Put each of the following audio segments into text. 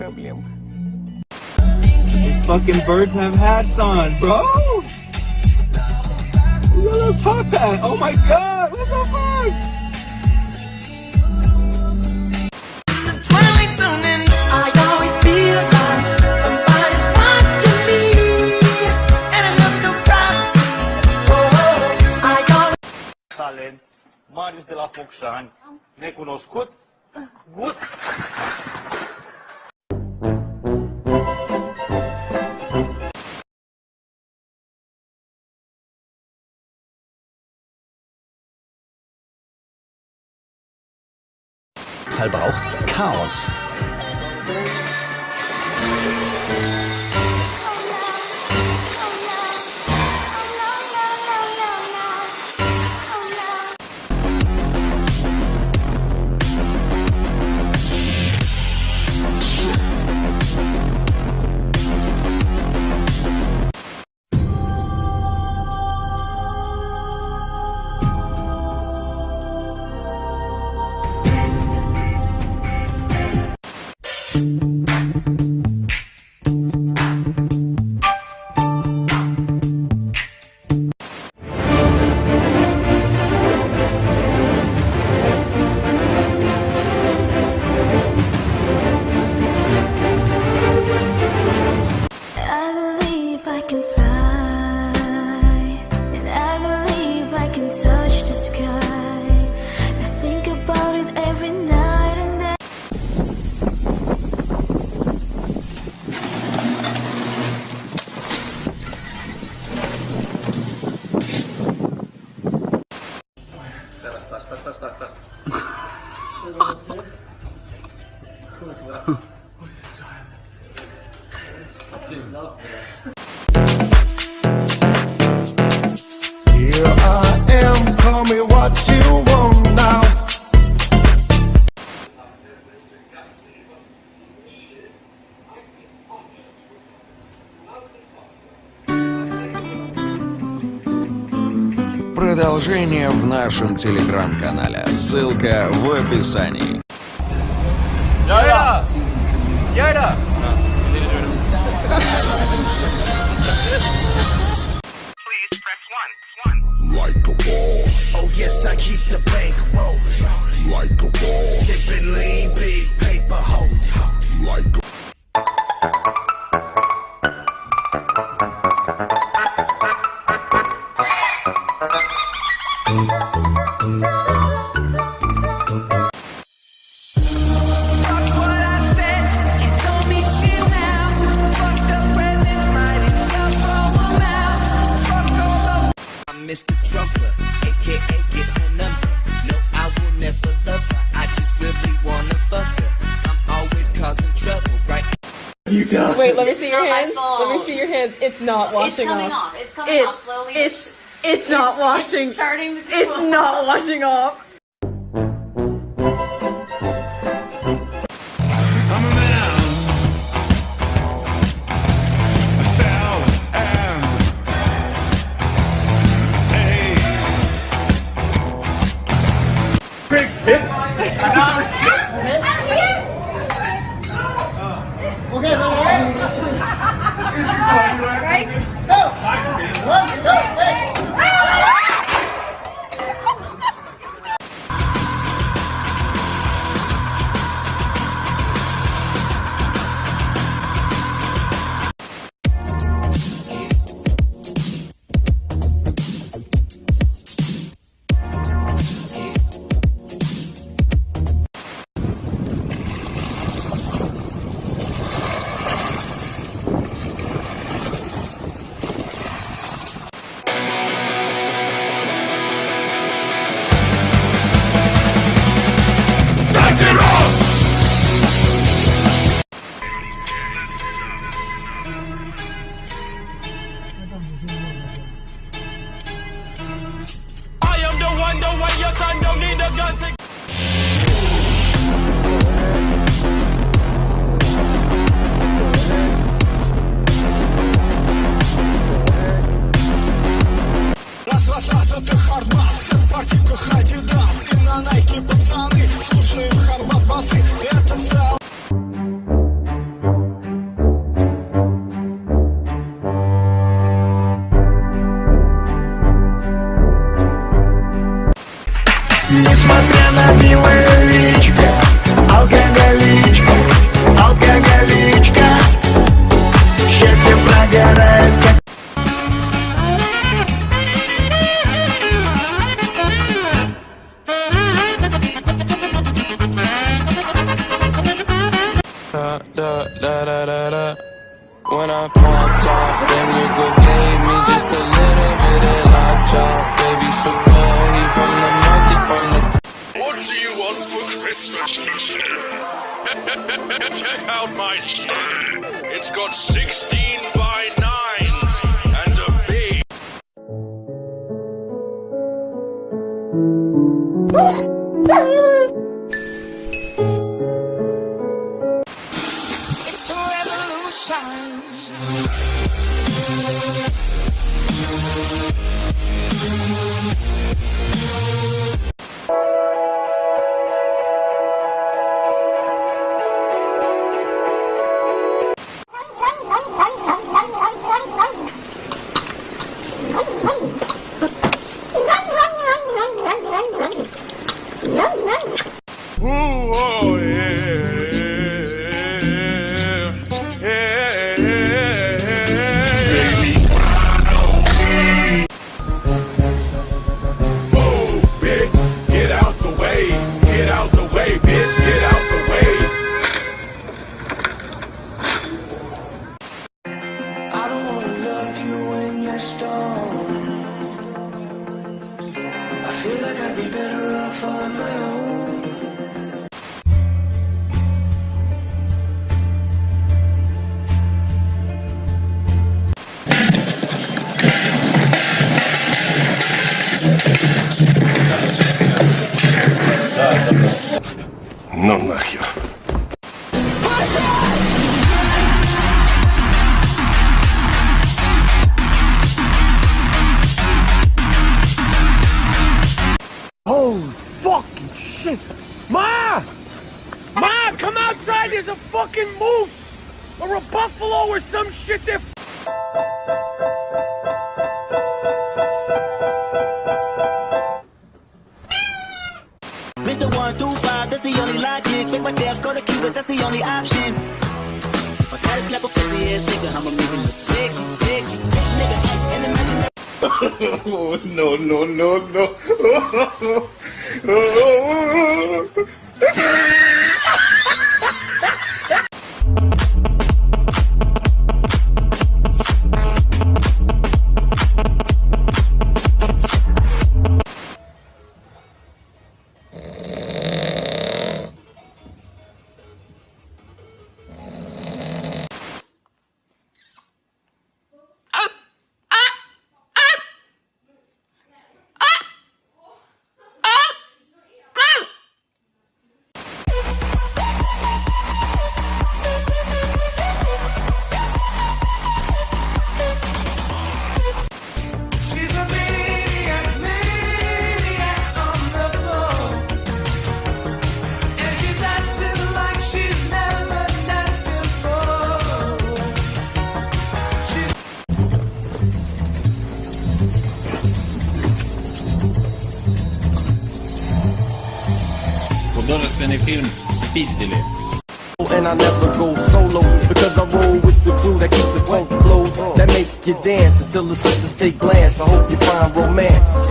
проблем. These fucking birds have hats on, bro! Look at a little top hat! Oh my god! What the fuck? Marius de la Focșani, necunoscut, gut. Fall braucht Chaos. Here I am, call me what you want now. Продолжение в нашем телеграм-канале. Ссылка в описании. Yayla! Yayla! Please press 1. Like a boss. Oh yes, I keep the bank rolling. Like a boss. Sipping lean, big paper hold. Like a Mr. Trumpler, aka get her number. No, I will never love her. I just really wanna buff her. I'm always causing trouble, right? You done? Wait, let me see your hands. Let me see your hands. It's not washing off. It's coming off slowly. It's not washing. It's starting to It's not washing off. I'm a man. A style and Big tip! When I popped off, then you go gave me just a little bit of lockjaw. Baby, so cold, he from the north, he from the... What do you want for Christmas, kid? Check out my sled. It's got 16 by 9s and a big... It's a revolution. Ooh, oh, yeah. Ну нахер. Holy fucking shit! Ma! Ma, come outside! There's a fucking moose! Or a buffalo or some shit there! Mr. 1 through 5, that's the only logic. Fake my death, go to Cuba, that's the only option. If I gotta slap a pussy ass nigga, I'ma make him look sexy, sexy, rich nigga, and imagine that. No, no, no, no. Художественный фильм «Спиздили». And I never go solo because I roll with the crew that keep the funk flows that make you dance until the sisters take glance. I hope you find romance.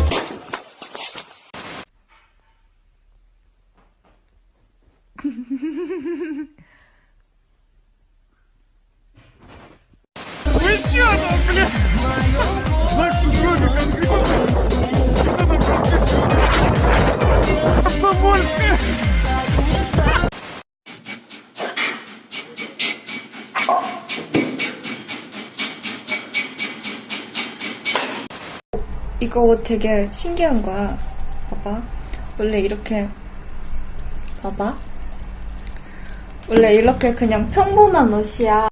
이거 옷 되게 신기한 거야. 봐봐. 원래 이렇게 봐봐. 원래 이렇게 그냥 평범한 옷이야.